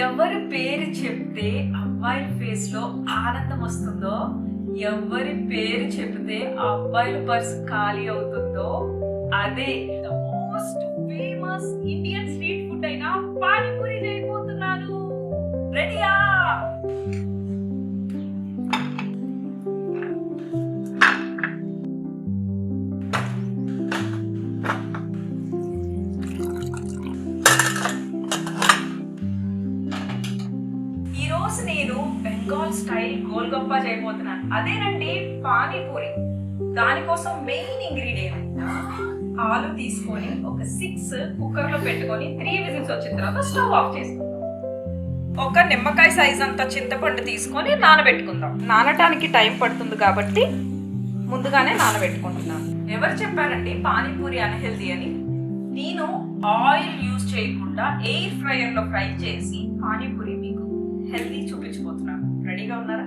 ఎవరి పేరు చెప్తే అబ్బాయిల ఫేస్ లో ఆనందం వస్తుందో, ఎవరి పేరు చెప్తే ఆ అబ్బాయిల పర్స్ ఖాళీ అవుతుందో అదే the most famous Indian street food అయిన పానీపూరి చేయబోతున్నాను. రెడీయా? నేను బెంగాల్ స్టైల్ గోల్గప్ప చేయబోతున్నాను. అదేనండి పానీపూరి. దానికోసం మెయిన్ ఇంగ్రీడియంట్ ఆలు తీసుకొని ఒక 6 కుక్కర్ లో పెట్టుకొని 3 విజిల్స్ వచ్చిన తర్వాత స్టవ్ ఆఫ్ చేసుకుందాం. ఒక నిమ్మకాయ సైజ్ అంత చింతపండు తీసుకొని నానబెట్టుకుందాం. నానటానికి టైం పడుతుంది కాబట్టి ముందుగానే నానబెట్టుకుంటున్నాను. ఎవరు చెప్పారండి పానీపూరి అన్హెల్దీ అని? నేను ఆయిల్ యూజ్ చేయకుండా ఎయిర్ ఫ్రైయర్ లో ఫ్రై చేసి పానీపూరి మీకు హెల్దీ చూపించబోతున్నాను. రెడీగా ఉన్నారా?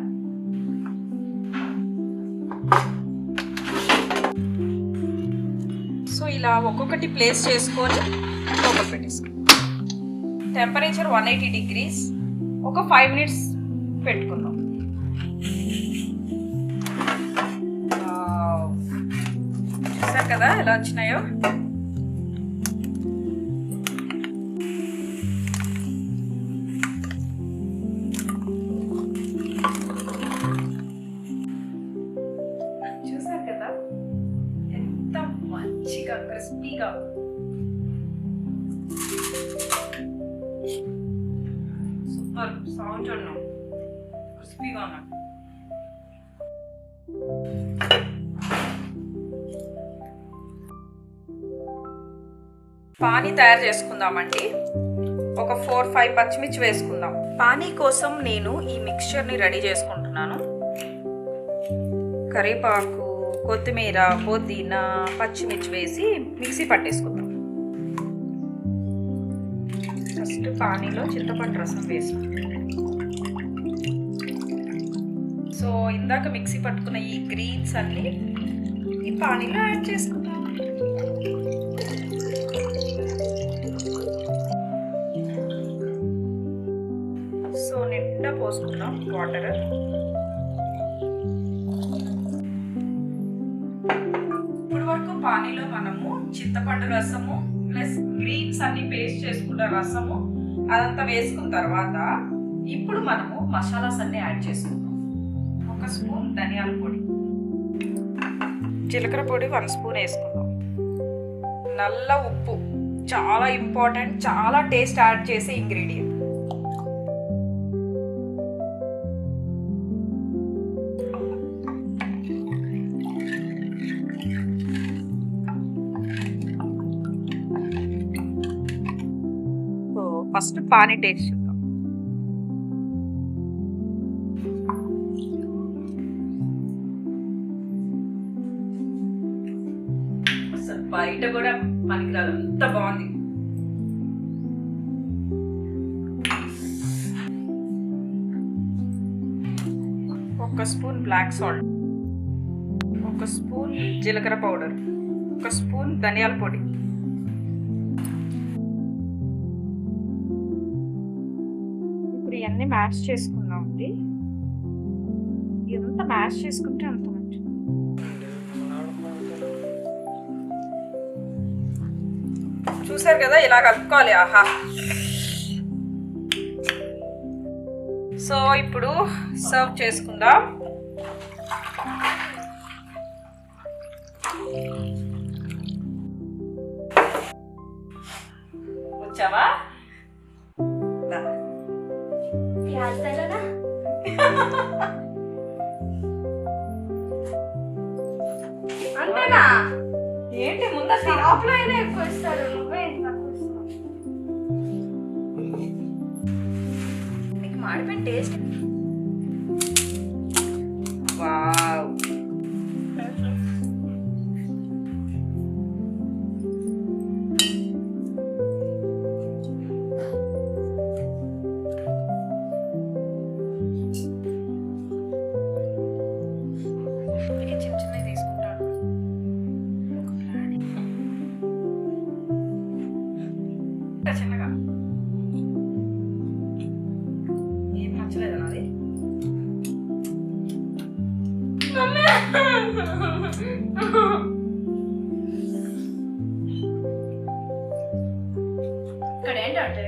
సో ఇలా ఒక్కొక్కటి ప్లేస్ చేసుకొని లోపల పెట్టేసుకో. Temperature 180 degrees. ఒక 5 minutes పెట్టుకుందాం. చూసారు కదా ఎలా వచ్చినాయో. మంచిగా క్రిస్పీగా సూపర్ సౌండ్ ఉన్నాం, క్రిస్పీగా ఉన్నాం. పానీ తయారు చేసుకుందామండి. ఒక 4-5 పచ్చిమిర్చి వేసుకుందాం. పానీ కోసం నేను ఈ మిక్స్చర్ని రెడీ చేసుకుంటున్నాను. కరివేపాకు, కొత్తిమీర, పుదీనా, పచ్చిమిర్చి వేసి మిక్సీ పట్టేసుకుందాం. ఫస్ట్ పానీలో చింతపండు రసం వేసాం. సో ఇందాక మిక్సీ పట్టుకున్న ఈ గ్రీన్స్ అన్ని ఈ పానీలో యాడ్ చేసుకుందాం. సో నిండా పోసుకుందాం వాటర్. పానీలో మనము చింతపండు రసము ప్లస్ గ్రీన్స్ అన్ని పేస్ట్ చేసుకున్న రసము అదంతా వేసుకున్న తర్వాత ఇప్పుడు మనము మసాలాస్ అన్ని యాడ్ చేసుకుందాం. 1 స్పూన్ ధనియాల పొడి, జీలకర్ర పొడి 1 స్పూన్ వేసుకుందాం. నల్ల ఉప్పు చాలా ఇంపార్టెంట్, చాలా టేస్ట్ యాడ్ చేసే ఇంగ్రీడియంట్. ఫస్ట్ పానీ టేస్ట్ చూద్దాం. అసలు బయట కూడా పనికిరాదు, అంత బాగుంది. ఒక స్పూన్ బ్లాక్ సాల్ట్, 1 స్పూన్ జీలకర్ర పౌడర్, 1 స్పూన్ ధనియాల పొడి. ఇవన్నీ మ్యాష్ చేసుకున్నాం అండి. ఎంత మ్యాష్ చేసుకుంటే అంత మంచిది. చూసారు కదా ఇలా కలుపుకోవాలి. ఆహా. సో ఇప్పుడు సర్వ్ చేసుకుందాం. వచ్చావా? అంతేనా? ఏంటి ముందు షాప్లో అయినా ఎక్కువ ఇస్తారు, నువ్వే తక్కువ ఇస్తావు. నీకు మాడిపోయిన టేస్ట్. వావ్. చిన్న చిన్నవి తీసుకుంటాను. చిన్నగా ఇక్కడ ఏంటంటే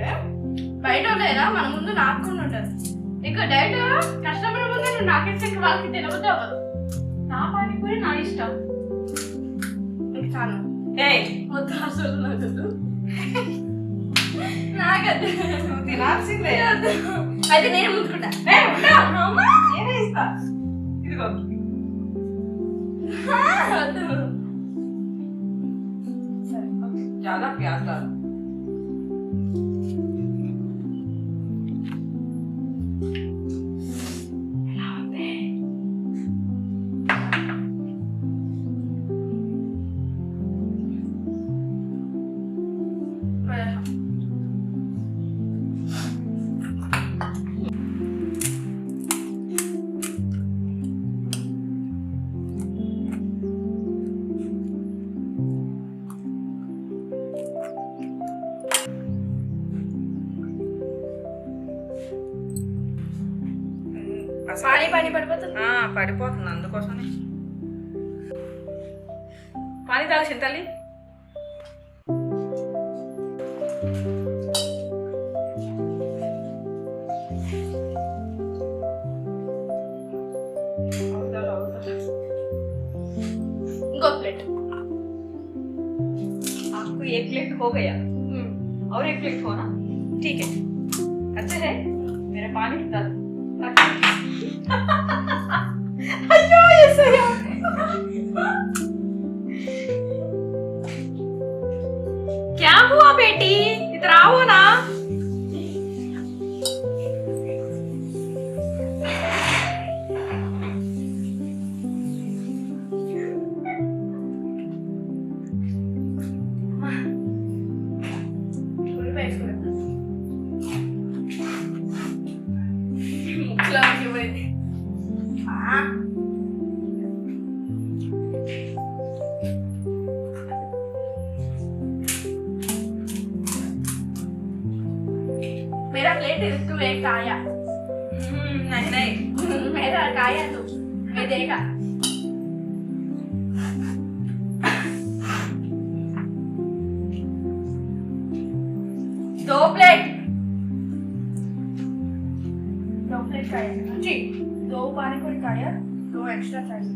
బయట లేదా మన ముందు నాకుకుండా ఉంటుంది. నీకు డైరెక్ట్ కస్టమర్ ముందు నువ్వు నాకేస్తే వాళ్ళకి తినబుద్ధి అవ్వదు. నా పానీపూరి నా ఇష్టం. నీకు చాలు. ఏయ్ వద్దు అసలు నాకొద్దు. నాకొద్దు. నువ్వు తినాల్సిందే. అయితే నేను ముందుకుంటా. నేనే ఇస్తా. ఇదిగో వద్దు. ज़्यादा प्याज डाल. పానీ పడిపోతుంది. పడిపోతుంది అందుకోసమే. పానీ తాగేసిన తల్లి. ఇంకో ప్లేట్. आपको एक प्लेट हो गया और एक प्लेट हो ना. ठीक है. अच्छे है मेरे पानी डाल. अयो ये सही है. क्या हुआ बेटी, इधर आओ ना. मेरा प्लेट है, तू एक खाया. नहीं नहीं मेरा खाया तू, मैं देखा. दो प्लेट खाया जी. दो पानी पूरी खाया, दो एक्स्ट्रा चाहिए.